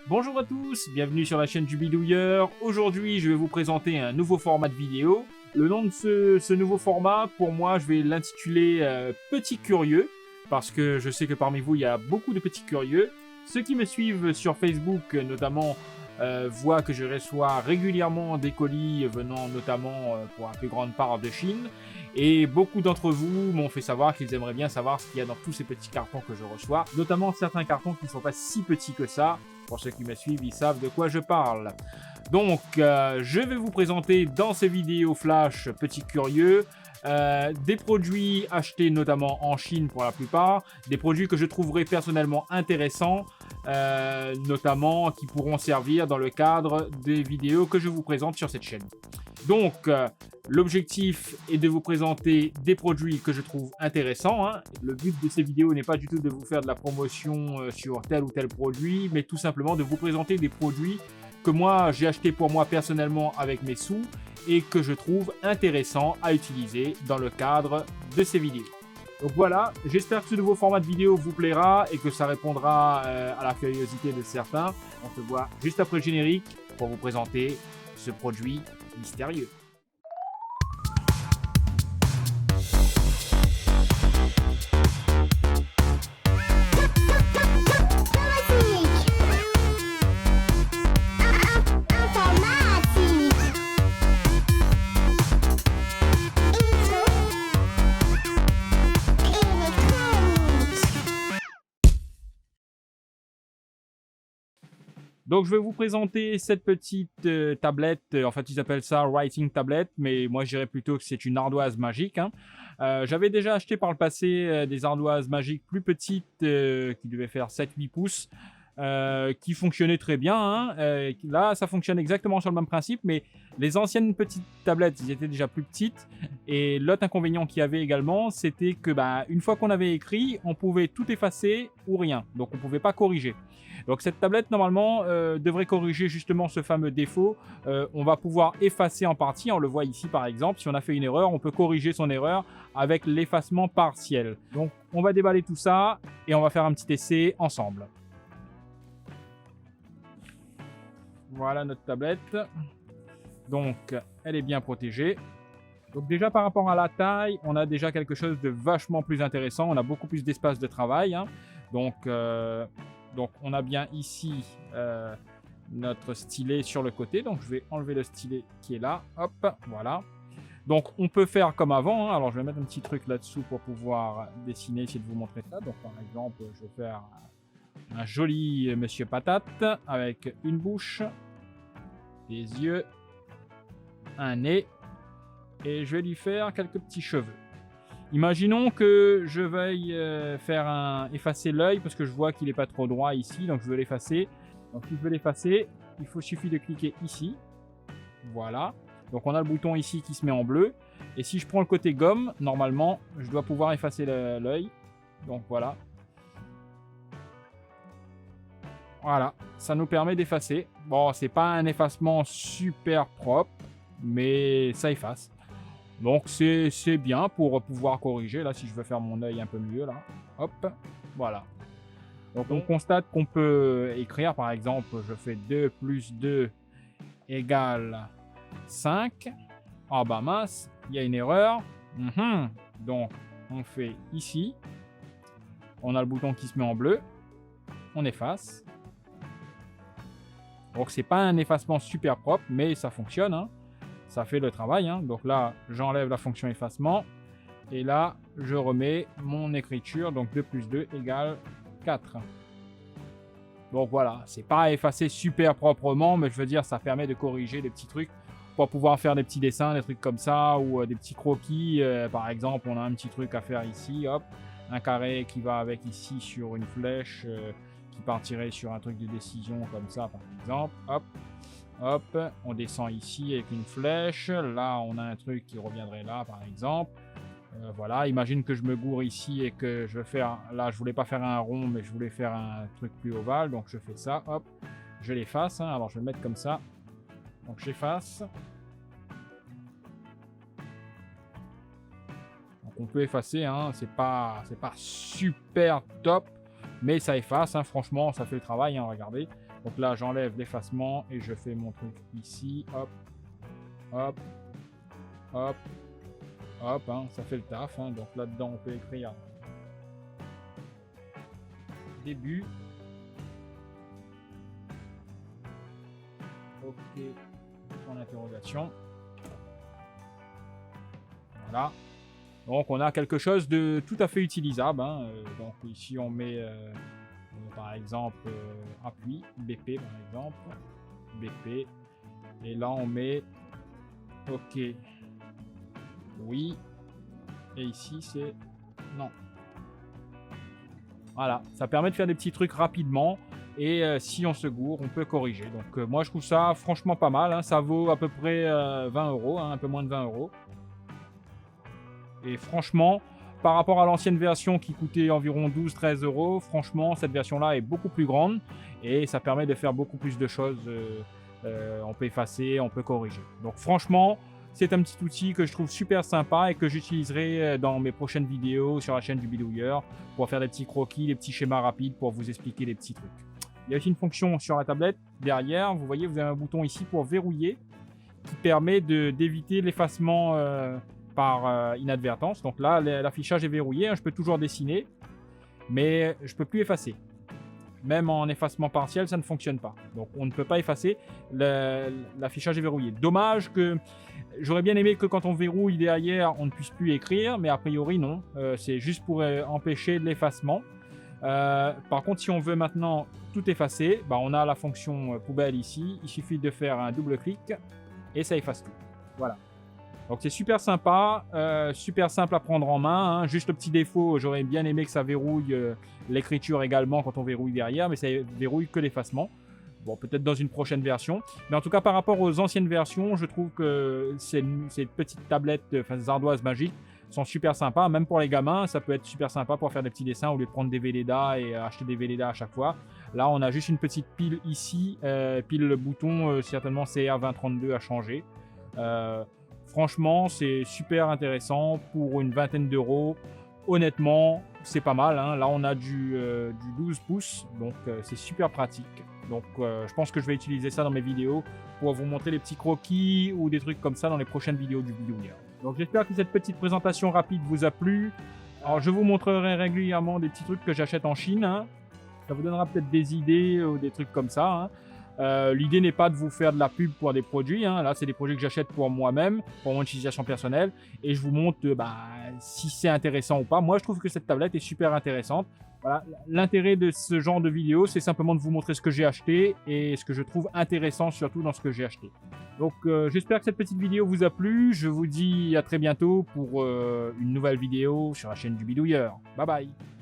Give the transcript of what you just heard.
Bonjour à tous, bienvenue sur la chaîne du Bidouilleur. Aujourd'hui, je vais vous présenter un nouveau format de vidéo. Le nom de ce nouveau format, pour moi, je vais l'intituler Petit Curieux, parce que je sais que parmi vous, il y a beaucoup de petits curieux. Ceux qui me suivent sur Facebook, notamment, voient que je reçois régulièrement des colis venant notamment pour la plus grande part de Chine. Et beaucoup d'entre vous m'ont fait savoir qu'ils aimeraient bien savoir ce qu'il y a dans tous ces petits cartons que je reçois, notamment certains cartons qui ne sont pas si petits que ça. Pour ceux qui me suivent, ils savent de quoi je parle. Donc, je vais vous présenter dans ces vidéos flash Petit Curieux des produits achetés notamment en Chine pour la plupart, des produits que je trouverai personnellement intéressants, notamment qui pourront servir dans le cadre des vidéos que je vous présente sur cette chaîne. Donc, l'objectif est de vous présenter des produits que je trouve intéressants. Le but de ces vidéos n'est pas du tout de vous faire de la promotion sur tel ou tel produit, mais tout simplement de vous présenter des produits que moi j'ai achetés pour moi personnellement avec mes sous et que je trouve intéressants à utiliser dans le cadre de ces vidéos. Donc voilà, j'espère que ce nouveau format de vidéo vous plaira et que ça répondra à la curiosité de certains. On se voit juste après le générique pour vous présenter ce produit mystérieux. Donc je vais vous présenter cette petite tablette, en fait ils appellent ça Writing Tablet, mais moi je dirais plutôt que c'est une ardoise magique. J'avais déjà acheté par le passé des ardoises magiques plus petites qui devaient faire 7-8 pouces, qui fonctionnaient très bien. Là ça fonctionne exactement sur le même principe, mais les anciennes petites tablettes, ils étaient déjà plus petites. Et l'autre inconvénient qu'il y avait également, c'était que une fois qu'on avait écrit, on pouvait tout effacer ou rien, donc on ne pouvait pas corriger. Donc cette tablette normalement devrait corriger justement ce fameux défaut. On va pouvoir effacer en partie, on le voit ici par exemple, si on a fait une erreur, on peut corriger son erreur avec l'effacement partiel. Donc on va déballer tout ça et on va faire un petit essai ensemble. Voilà notre tablette. Donc elle est bien protégée. Donc déjà par rapport à la taille, on a déjà quelque chose de vachement plus intéressant. On a beaucoup plus d'espace de travail. Donc on a bien ici notre stylet sur le côté. Donc je vais enlever le stylet qui est là. Hop, voilà. Donc on peut faire comme avant. Alors je vais mettre un petit truc là-dessous pour pouvoir dessiner, essayer de vous montrer ça. Donc par exemple, je vais faire un joli monsieur patate avec une bouche, des yeux, un nez. Et je vais lui faire quelques petits cheveux. Imaginons que je veuille effacer l'œil parce que je vois qu'il n'est pas trop droit ici, donc je veux l'effacer. Donc si je veux l'effacer, suffit de cliquer ici. Voilà. Donc on a le bouton ici qui se met en bleu. Et si je prends le côté gomme, normalement, je dois pouvoir effacer l'œil. Donc voilà. Voilà, ça nous permet d'effacer. Bon, c'est pas un effacement super propre, mais ça efface. Donc c'est bien pour pouvoir corriger. Là, si je veux faire mon œil un peu mieux, là, hop, voilà. Donc on constate qu'on peut écrire, par exemple, je fais 2 plus 2 égale 5. Ah bah mince, il y a une erreur. Donc on fait ici. On a le bouton qui se met en bleu. On efface. Donc c'est pas un effacement super propre, mais ça fonctionne. Ça fait le travail. Donc là, j'enlève la fonction effacement. Et là, je remets mon écriture. Donc 2 plus 2 égale 4. Donc voilà, c'est pas effacé super proprement, mais je veux dire, ça permet de corriger des petits trucs pour pouvoir faire des petits dessins, des trucs comme ça, ou des petits croquis. Par exemple, on a un petit truc à faire ici, hop, un carré qui va avec ici sur une flèche qui partirait sur un truc de décision comme ça, par exemple, hop. Hop, on descend ici avec une flèche. Là, on a un truc qui reviendrait là, par exemple. Voilà, imagine que je me gourre ici et que je veux faire... Là, je voulais pas faire un rond, mais je voulais faire un truc plus ovale. Donc, je fais ça, hop. Je l'efface. Alors, je vais le mettre comme ça. Donc, j'efface. Donc, on peut effacer. C'est pas super top. mais ça efface, hein, franchement, ça fait le travail, hein, regardez. Donc là, j'enlève l'effacement et je fais mon truc ici, hop, hop, hop, hop, hein, ça fait le taf, hein. Donc là-dedans, on peut écrire début. Ok, point d'interrogation. Voilà. Donc on a quelque chose de tout à fait utilisable, hein. Donc ici on met par exemple appui, BP par exemple, BP. Et là on met OK. Oui. Et ici c'est non. Voilà, ça permet de faire des petits trucs rapidement. Et si on se gourre, on peut corriger. Donc moi je trouve ça franchement pas mal, hein. Ça vaut à peu près 20 €, hein, un peu moins de 20 €. Et franchement, par rapport à l'ancienne version qui coûtait environ 12-13 €, franchement, cette version-là est beaucoup plus grande et ça permet de faire beaucoup plus de choses. On peut effacer, on peut corriger. Donc franchement, c'est un petit outil que je trouve super sympa et que j'utiliserai dans mes prochaines vidéos sur la chaîne du Bidouilleur pour faire des petits croquis, des petits schémas rapides pour vous expliquer des petits trucs. Il y a aussi une fonction sur la tablette derrière. Vous voyez, vous avez un bouton ici pour verrouiller qui permet d'éviter l'effacement par inadvertance. Donc là, l'affichage est verrouillé, hein, je peux toujours dessiner, mais je ne peux plus effacer. Même en effacement partiel, ça ne fonctionne pas. Donc on ne peut pas effacer, l'affichage est verrouillé. Dommage que j'aurais bien aimé que quand on verrouille derrière, on ne puisse plus écrire, mais a priori non. C'est juste pour empêcher l'effacement. Par contre, si on veut maintenant tout effacer, bah, on a la fonction poubelle ici. Il suffit de faire un double clic et ça efface tout. Voilà. Donc c'est super sympa, super simple à prendre en main, hein. Juste le petit défaut, j'aurais bien aimé que ça verrouille l'écriture également quand on verrouille derrière, mais ça verrouille que l'effacement. Bon, peut-être dans une prochaine version. Mais en tout cas, par rapport aux anciennes versions, je trouve que ces petites tablettes, ces ardoises magiques, sont super sympas. Même pour les gamins, ça peut être super sympa pour faire des petits dessins au lieu de prendre des Velleda et acheter des Velleda à chaque fois. Là, on a juste une petite pile ici, pile le bouton, certainement CR2032 à changer. Franchement, c'est super intéressant pour une vingtaine d'euros. Honnêtement, c'est pas mal, hein. Là, on a du 12 pouces, donc c'est super pratique. Donc, je pense que je vais utiliser ça dans mes vidéos pour vous montrer des petits croquis ou des trucs comme ça dans les prochaines vidéos du Bidouilleur. Donc, j'espère que cette petite présentation rapide vous a plu. Alors, je vous montrerai régulièrement des petits trucs que j'achète en Chine, hein. Ça vous donnera peut-être des idées ou des trucs comme ça, hein. L'idée n'est pas de vous faire de la pub pour des produits, hein. Là c'est des produits que j'achète pour moi-même, pour mon utilisation personnelle, et je vous montre si c'est intéressant ou pas. Moi je trouve que cette tablette est super intéressante. Voilà. L'intérêt de ce genre de vidéo, c'est simplement de vous montrer ce que j'ai acheté et ce que je trouve intéressant surtout dans ce que j'ai acheté. Donc j'espère que cette petite vidéo vous a plu. Je vous dis à très bientôt pour une nouvelle vidéo sur la chaîne du Bidouilleur. Bye bye.